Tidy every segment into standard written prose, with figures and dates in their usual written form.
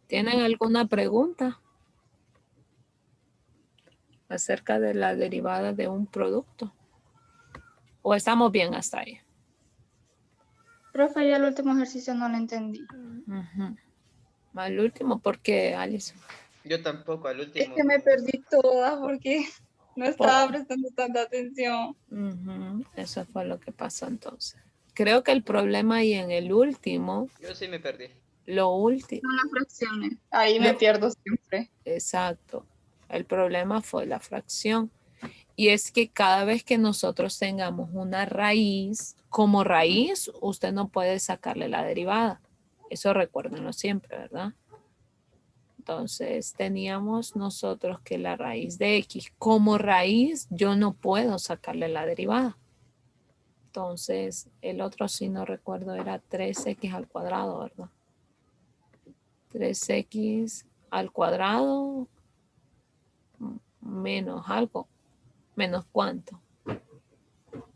¿Tienen alguna pregunta acerca de la derivada de un producto? ¿O estamos bien hasta ahí? Profe, ya el último ejercicio no lo entendí. Al último, ¿por qué, Alice? Yo tampoco, al Es último. que me perdí todas porque no Por- estaba prestando tanta atención. Eso fue lo que pasó entonces. Creo que el problema ahí en el último, Yo sí me perdí. lo último, Son las fracciones. Ahí me pierdo siempre. exacto. El problema fue la fracción. Y es que cada vez que nosotros tengamos una raíz, como raíz, usted no puede sacarle la derivada. Eso recuérdenlo siempre, ¿verdad? Entonces teníamos nosotros que la raíz de x como raíz, yo no puedo sacarle la derivada. Entonces el otro, si no recuerdo, era 3x al cuadrado, ¿verdad? 3x al cuadrado menos algo. ¿Menos cuánto?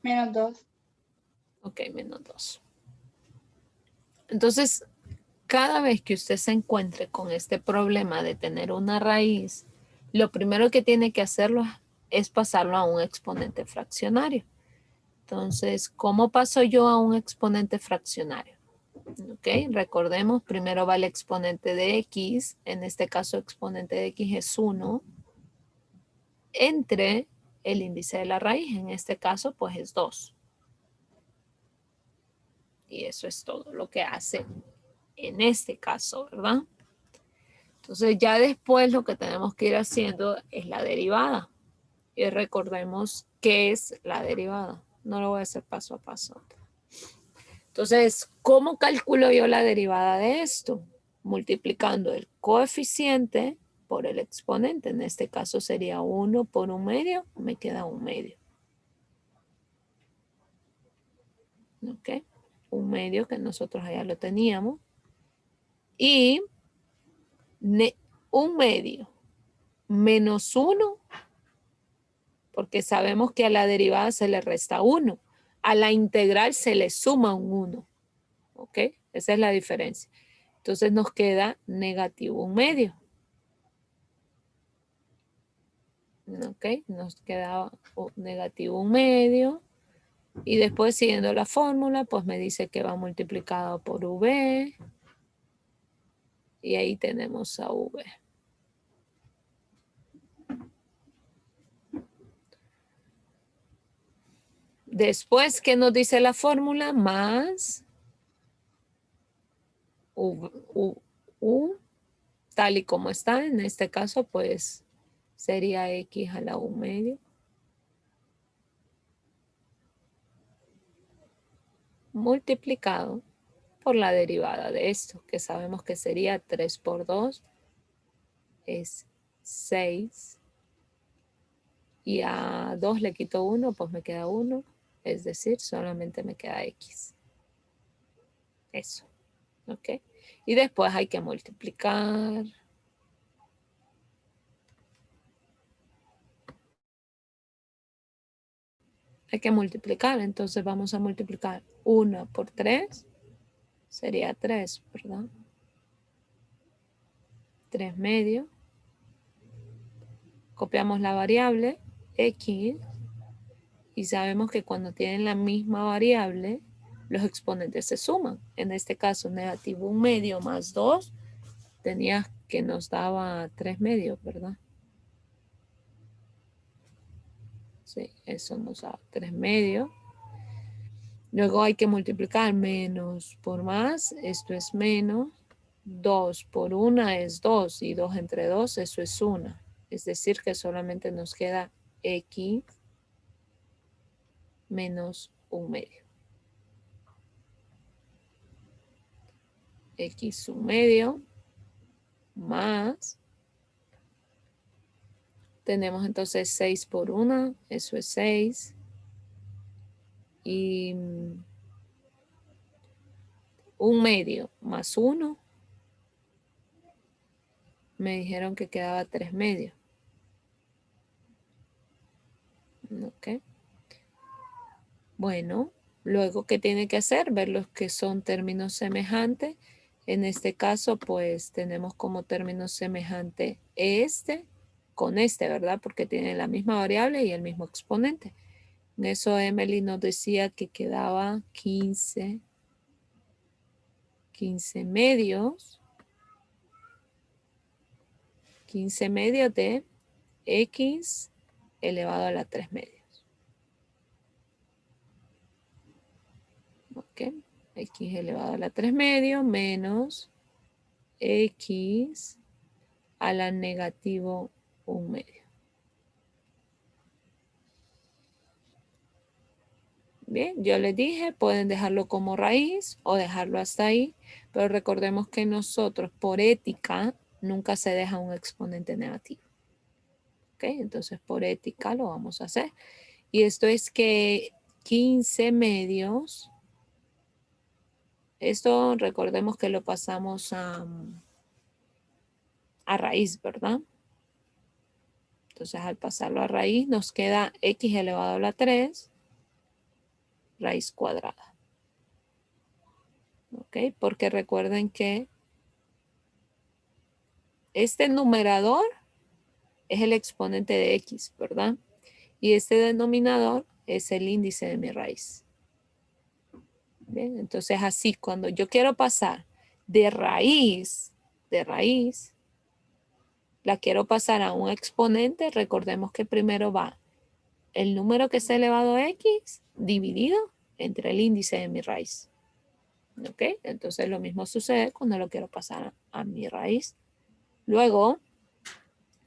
-2. Ok, menos 2. Entonces, cada vez que usted se encuentre con este problema de tener una raíz, lo primero que tiene que hacerlo es pasarlo a un exponente fraccionario. Entonces, ¿cómo paso yo a un exponente fraccionario? Ok, recordemos, primero va el exponente de x, en este caso exponente de x es 1, entre el índice de la raíz, en este caso pues es 2. Y eso es todo lo que hace en este caso, ¿verdad? Entonces ya después lo que tenemos que ir haciendo es la derivada. Y recordemos qué es la derivada. No lo voy a hacer paso a paso. Entonces, ¿cómo calculo yo la derivada de esto? Multiplicando el coeficiente por el exponente. En este caso sería 1 por 1/2. Me queda 1/2. ¿Ok? 1/2 que nosotros allá lo teníamos. Y 1/2 menos 1, porque sabemos que a la derivada se le resta 1. A la integral se le suma un 1. ¿Ok? Esa es la diferencia. Entonces nos queda negativo 1/2. ¿Ok? Nos queda negativo 1/2. Y después, siguiendo la fórmula, pues me dice que va multiplicado por v. Y ahí tenemos a v. Después, ¿qué nos dice la fórmula? Más u, tal y como está. En este caso, pues sería x a la 1/2. Multiplicado por la derivada de esto, que sabemos que sería 3 por 2 es 6. Y a 2 le quito 1, pues me queda 1. Es decir, solamente me queda x. Eso. ¿Ok? Y después hay que multiplicar. Hay que multiplicar. Entonces vamos a multiplicar 1 por 3. Sería 3, ¿verdad? 3/2. Copiamos la variable x. Y sabemos que cuando tienen la misma variable, los exponentes se suman. En este caso, negativo 1/2 más 2, tenía que nos daba 3/2, ¿verdad? Sí, eso nos da 3/2. Luego hay que multiplicar menos por más, esto es menos. 2 por 1 es 2 y 2 entre 2, eso es 1. Es decir, que solamente nos queda x menos 1/2. X 1/2 más, tenemos entonces 6 por 1, eso es 6. Y 1/2 más 1, me dijeron que quedaba 3/2. Ok. Bueno, luego, ¿qué tiene que hacer? Ver los que son términos semejantes. En este caso, pues tenemos como término semejante este con este, ¿verdad? Porque tienen la misma variable y el mismo exponente. En eso Emily nos decía que quedaba 15 medios. 15 medios de x elevado a la 3 medios. ¿Ok? X elevado a la 3 medios menos x a la negativo 1 medio. Bien, yo les dije, pueden dejarlo como raíz o dejarlo hasta ahí, pero recordemos que nosotros, por ética, nunca se deja un exponente negativo. ¿Ok? Entonces, por ética lo vamos a hacer. Y esto es que 15 medios, esto recordemos que lo pasamos a raíz, ¿verdad? Entonces, al pasarlo a raíz, nos queda x elevado a la 3 raíz cuadrada. ¿Ok? Porque recuerden que este numerador es el exponente de x, ¿verdad? Y este denominador es el índice de mi raíz. Bien, entonces así, cuando yo quiero pasar de raíz, la quiero pasar a un exponente, recordemos que primero va el número que sea elevado a x dividido entre el índice de mi raíz. ¿Ok? Entonces lo mismo sucede cuando lo quiero pasar a mi raíz. Luego,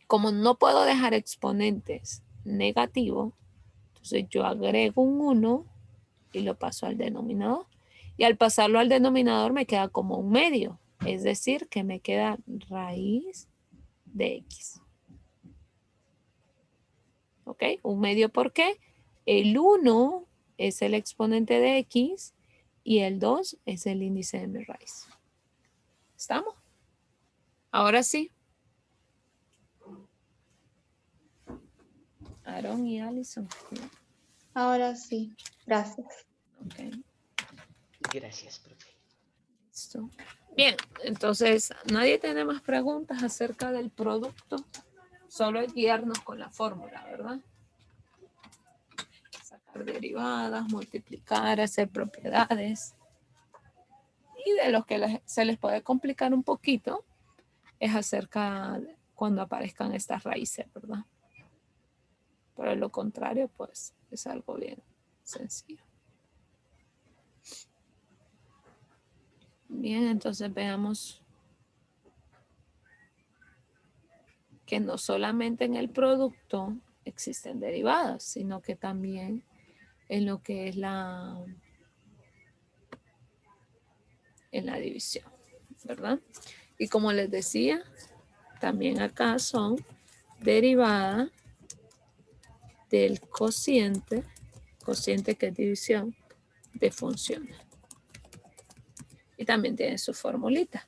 como no puedo dejar exponentes negativos, entonces yo agrego un 1 y lo paso al denominador. Y al pasarlo al denominador me queda como un medio. Es decir, que me queda raíz de x. ¿Ok? Un medio, ¿por qué? El 1 es el exponente de x y el 2 es el índice de mi raíz. ¿Estamos? Ahora sí. Aaron y Allison. Ahora sí. Gracias. Ok. Gracias, profe. Listo. Bien, entonces nadie tiene más preguntas acerca del producto. Solo es guiarnos con la fórmula, ¿verdad? Sacar derivadas, multiplicar, hacer propiedades. Y de los que se les puede complicar un poquito es acerca de cuando aparezcan estas raíces, ¿verdad? Pero lo contrario, pues, es algo bien sencillo. Bien, entonces veamos que no solamente en el producto existen derivadas, sino que también en lo que es en la división, ¿verdad? Y como les decía, también acá son derivadas del cociente que es división de funciones. Y también tiene su formulita.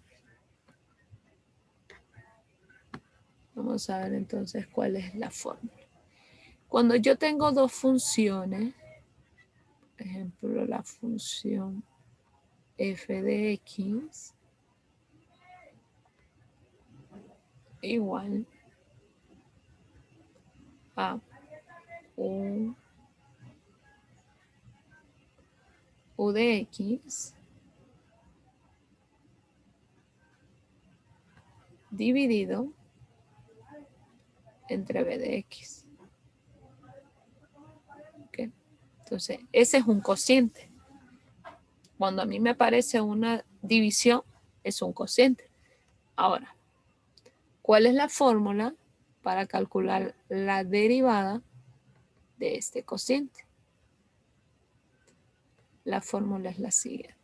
Vamos a ver entonces cuál es la fórmula. Cuando yo tengo dos funciones, por ejemplo, la función f de x igual a u de x dividido entre b de x. ¿Okay? Entonces, ese es un cociente. Cuando a mí me aparece una división, es un cociente. Ahora, ¿cuál es la fórmula para calcular la derivada de este cociente? La fórmula es la siguiente.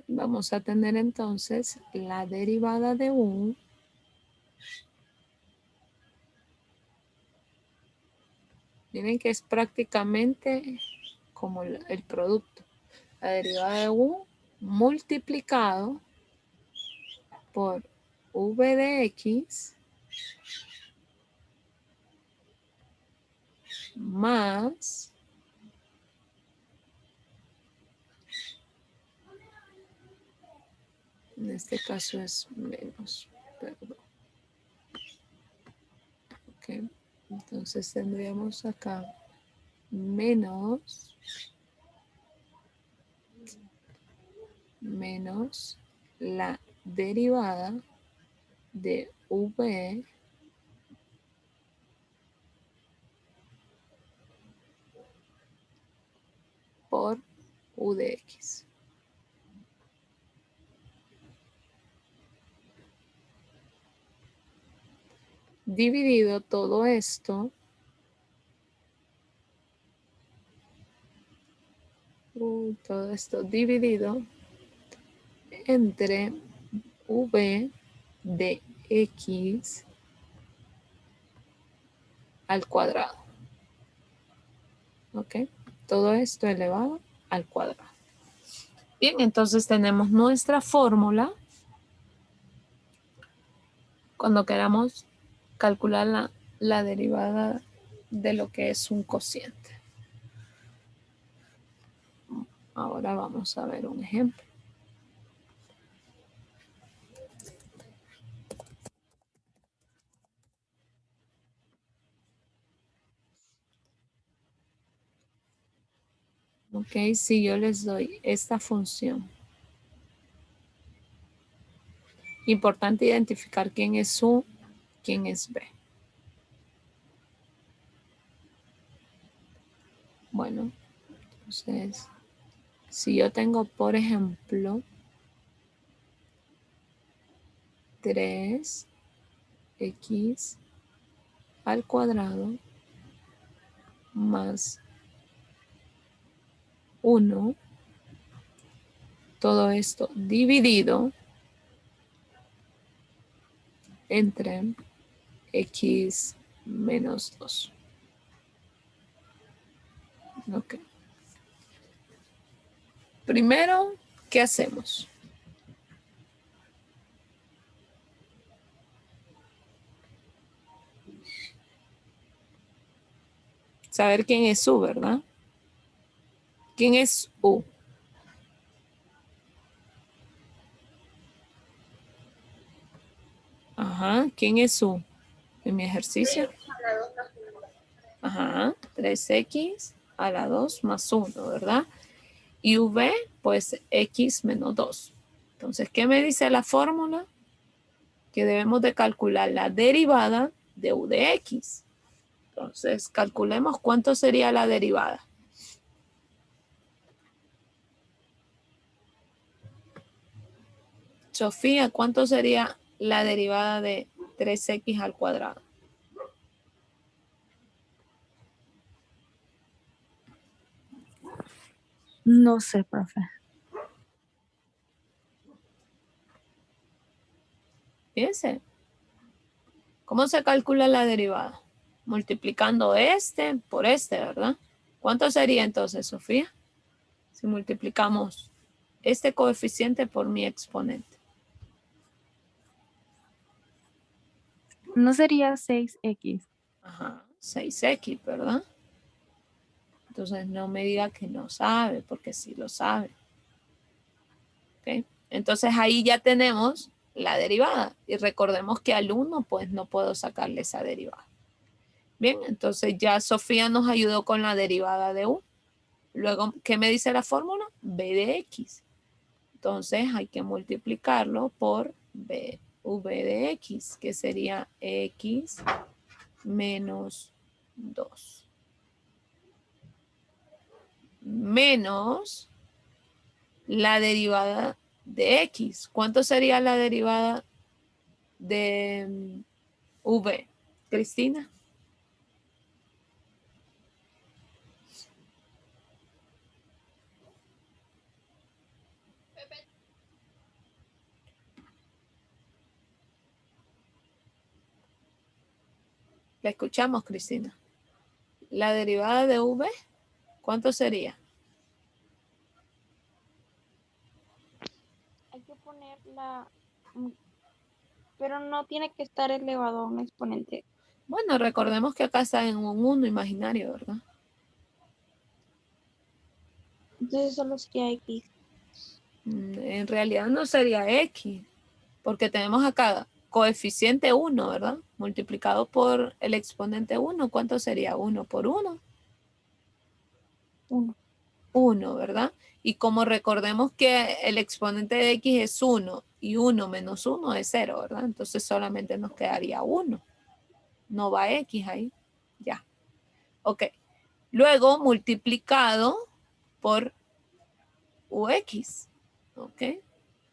Vamos a tener entonces la derivada de u miren que es prácticamente como el producto. La derivada de u multiplicado por v de x más en este caso es menos, perdón. Ok, entonces tendríamos acá menos la derivada de v por u de x. Dividido todo esto dividido entre v de x al cuadrado. ¿Ok? Todo esto elevado al cuadrado. Bien, entonces tenemos nuestra fórmula cuando queramos calcular la derivada de lo que es un cociente. Ahora vamos a ver un ejemplo. Ok, si yo les doy esta función. Importante identificar quién es U, quién es B. Bueno, entonces, si yo tengo, por ejemplo, 3x al cuadrado más 1, todo esto dividido entre x menos 2. Ok. Primero, ¿qué hacemos? Saber quién es U, ¿verdad? ¿Quién es U? Ajá, ¿quién es U? En mi ejercicio. Ajá, 3x a la 2 más 1, ¿verdad? Y v, pues x menos 2. Entonces, ¿qué me dice la fórmula? Que debemos de calcular la derivada de u de x. Entonces, calculemos cuánto sería la derivada. Sofía, ¿cuánto sería la derivada de 3x al cuadrado? No sé, profe. Fíjense. ¿Cómo se calcula la derivada? Multiplicando este por este, ¿verdad? ¿Cuánto sería entonces, Sofía? Si multiplicamos este coeficiente por mi exponente. No sería 6x. Ajá, 6x, ¿verdad? Entonces no me diga que no sabe, porque sí lo sabe. ¿Ok? Entonces ahí ya tenemos la derivada. Y recordemos que al 1 pues no puedo sacarle esa derivada. Bien, entonces ya Sofía nos ayudó con la derivada de u. Luego, ¿qué me dice la fórmula? B de x. Entonces hay que multiplicarlo por v de x, que sería x menos 2. Menos la derivada de x. ¿Cuánto sería la derivada de v? Cristina. La escuchamos, Cristina. La derivada de v, ¿cuánto sería? Hay que ponerla, pero no tiene que estar elevado a un exponente. Bueno, recordemos que acá está en un 1 imaginario, ¿verdad? Entonces solo sería X. En realidad no sería X, porque tenemos acá coeficiente 1, ¿verdad? Multiplicado por el exponente 1. ¿Cuánto sería 1 por 1? 1. 1, ¿verdad? Y como recordemos que el exponente de X es 1 y 1 menos 1 es 0, ¿verdad? Entonces solamente nos quedaría 1. No va X ahí. Ya. Ok. Luego multiplicado por UX. Ok.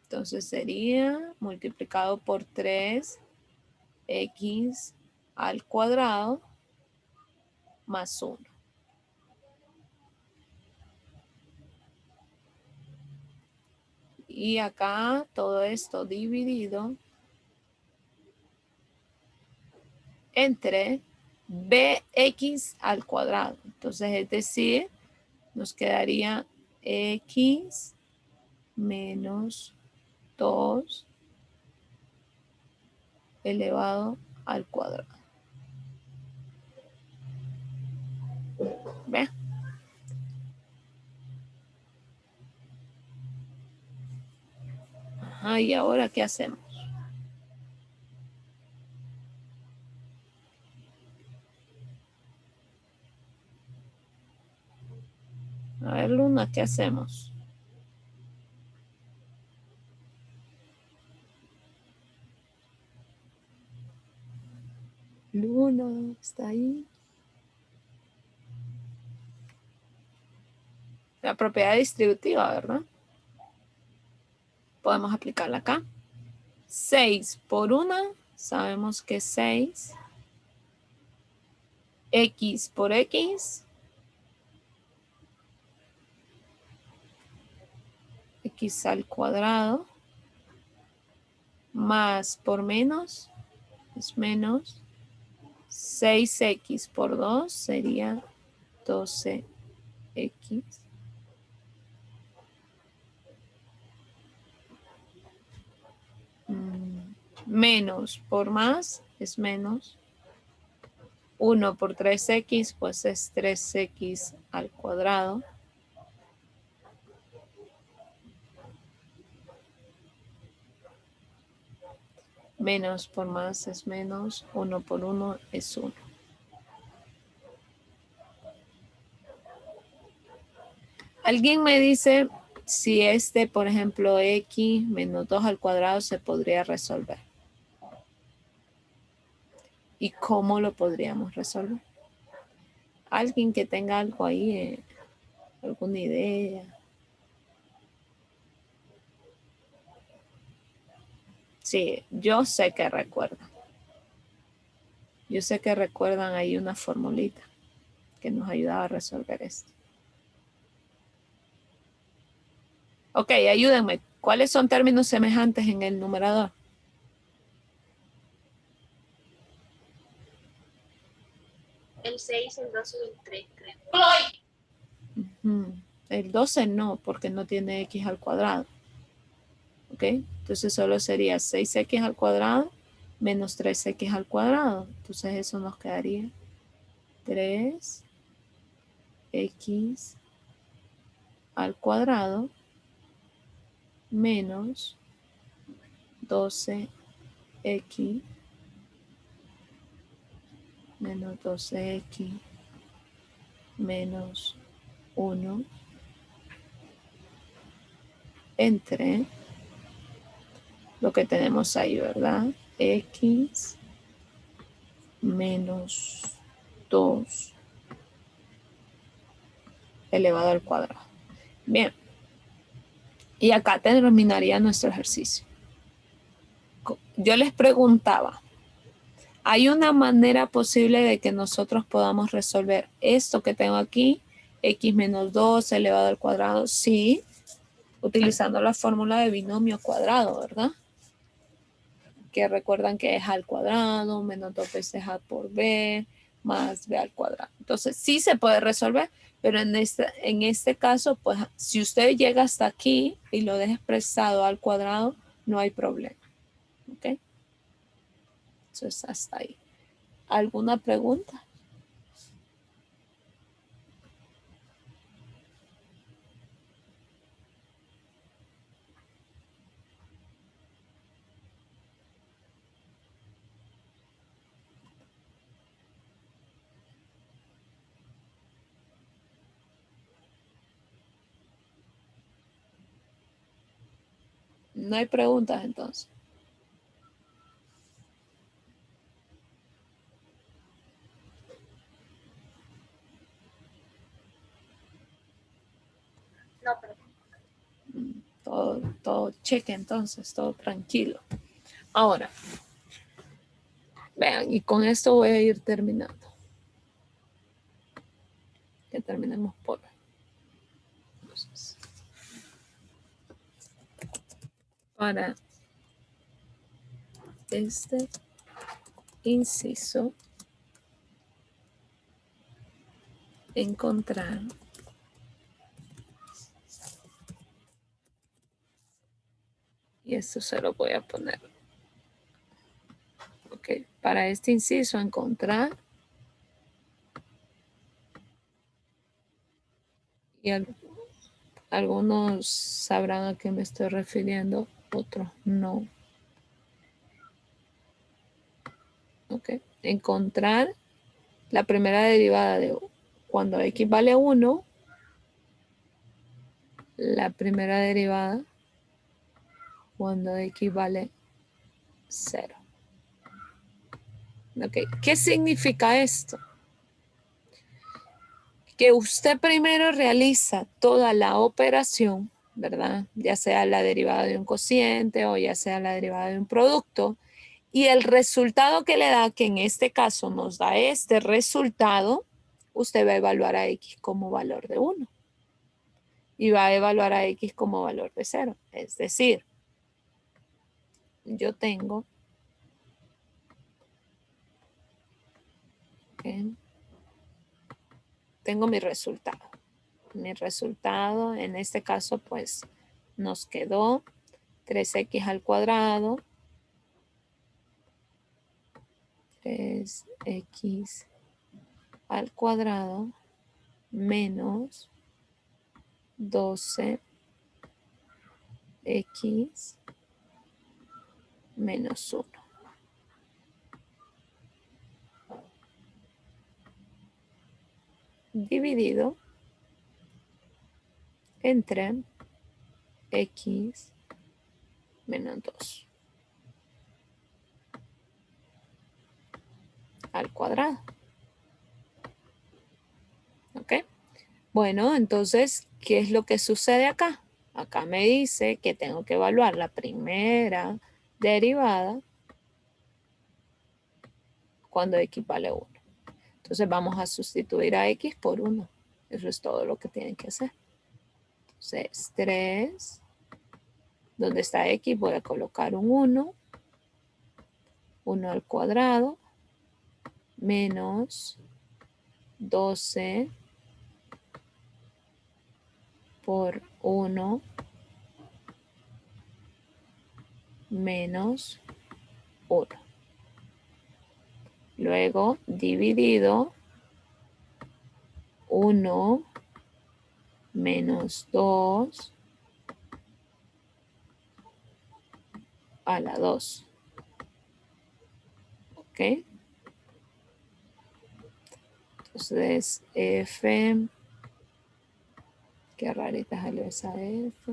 Entonces sería multiplicado por 3x al cuadrado más 1. Y acá todo esto dividido entre bx al cuadrado. Entonces, es decir, nos quedaría x menos 2 elevado al cuadrado. ¿Ve? Ajá, ¿y ahora qué hacemos? A ver, Luna, ¿qué hacemos? Luna, ¿está ahí? La propiedad distributiva, ¿verdad? Podemos aplicarla acá. 6 por 1, sabemos que 6. X por X. X al cuadrado. Más por menos es menos. 6x por 2 sería 12x. Menos por más es menos. 1 por 3x pues es 3x al cuadrado. Menos por más es menos. 1 por 1 es 1. Alguien me dice si por ejemplo, x menos 2 al cuadrado se podría resolver. ¿Y cómo lo podríamos resolver? Alguien que tenga algo ahí, alguna idea. Sí, yo sé que recuerdan. Yo sé que recuerdan ahí una formulita que nos ayudaba a resolver esto. Ok, ayúdenme. ¿Cuáles son términos semejantes en el numerador? El 6, el 2 y el 3, creo. El 12 no, porque no tiene x al cuadrado. ¿Ok? Entonces solo sería 6x al cuadrado menos 3x al cuadrado. Entonces eso nos quedaría 3x al cuadrado menos 12x menos 12x menos 1 entre lo que tenemos ahí, ¿verdad? X menos 2 elevado al cuadrado. Bien. Y acá terminaría nuestro ejercicio. Yo les preguntaba, ¿hay una manera posible de que nosotros podamos resolver esto que tengo aquí? X menos 2 elevado al cuadrado. Sí, utilizando la fórmula de binomio cuadrado, ¿verdad? Que recuerdan que es a al cuadrado menos 2 veces a por b más b al cuadrado. Entonces, sí se puede resolver, pero en este caso, pues, si usted llega hasta aquí y lo deja expresado al cuadrado, no hay problema. ¿Ok? Eso es hasta ahí. ¿Alguna pregunta? No hay preguntas entonces. No, pero Todo cheque entonces, todo tranquilo. Ahora, vean, y con esto voy a ir terminando. Que terminemos por hoy. Entonces, para este inciso, encontrar y esto se lo voy a poner. Ok, para este inciso, encontrar y algunos sabrán a qué me estoy refiriendo, otros no. Ok, encontrar la primera derivada de cuando x vale 1, la primera derivada cuando x vale 0. Ok, ¿qué significa esto? Que usted primero realiza toda la operación, ¿verdad? Ya sea la derivada de un cociente o ya sea la derivada de un producto, y el resultado que le da, que en este caso nos da este resultado, usted va a evaluar a x como valor de 1 y va a evaluar a x como valor de 0. Es decir, yo tengo mi resultado. Mi resultado en este caso pues nos quedó 3x al cuadrado, 3x al cuadrado menos 12x menos 1. Dividido entre x menos 2 al cuadrado. ¿Ok? Bueno, entonces, ¿qué es lo que sucede acá? Acá me dice que tengo que evaluar la primera derivada cuando x vale 1. Entonces vamos a sustituir a x por 1. Eso es todo lo que tienen que hacer. Entonces, 3, donde está x voy a colocar un 1, 1 al cuadrado, menos 12 por 1 menos 1. Luego dividido 1 menos 2 a la 2. ¿Ok? Entonces f, qué rarita salió esa f.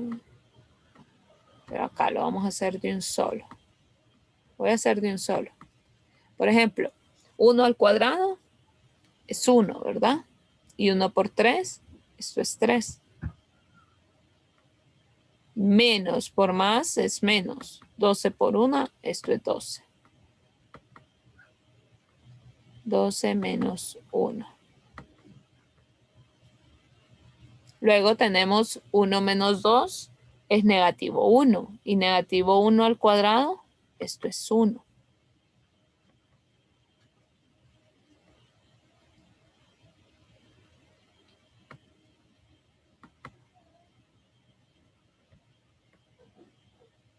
Pero acá lo vamos a hacer de un solo. Voy a hacer de un solo. Por ejemplo, 1 al cuadrado es 1, ¿verdad? Y 1 por 3, esto es 3. Menos por más es menos. 12 por 1, esto es 12. 12 menos 1. Luego tenemos 1 menos 2 es negativo 1. Y negativo 1 al cuadrado, esto es 1.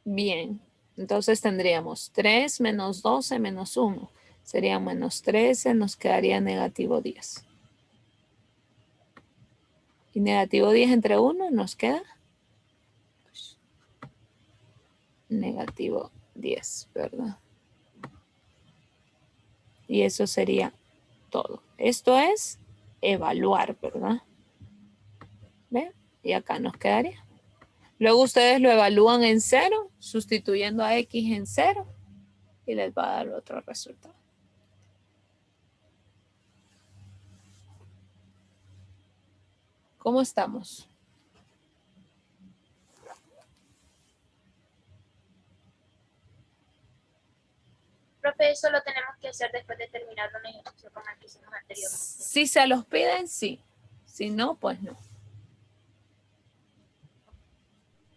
Bien, entonces tendríamos 3 menos 12 menos 1. Sería menos 13, nos quedaría negativo 10. Y negativo 10 entre 1 nos queda negativo 10, ¿verdad? Y eso sería todo. Esto es evaluar, ¿verdad? ¿Ven? Y acá nos quedaría. Luego ustedes lo evalúan en 0, sustituyendo a X en 0, y les va a dar otro resultado. ¿Cómo estamos? Profe, eso lo tenemos que hacer después de terminar un ejercicio como el que hicimos anteriormente. Si se los piden, sí. Si no, pues no.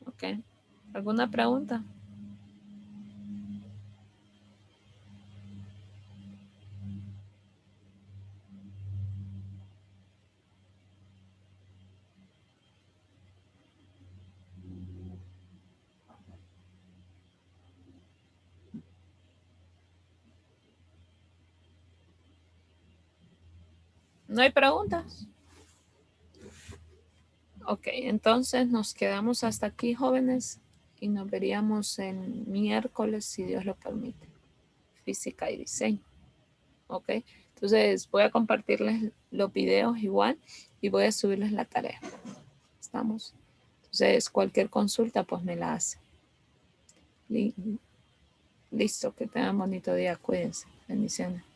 ¿Ok? ¿Alguna pregunta? ¿No hay preguntas? Ok, entonces nos quedamos hasta aquí, jóvenes, y nos veríamos en miércoles, si Dios lo permite. Física y diseño. Ok, entonces voy a compartirles los videos igual y voy a subirles la tarea. ¿Estamos? Entonces, cualquier consulta, pues me la hace. Listo, que tengan bonito día. Cuídense. Bendiciones.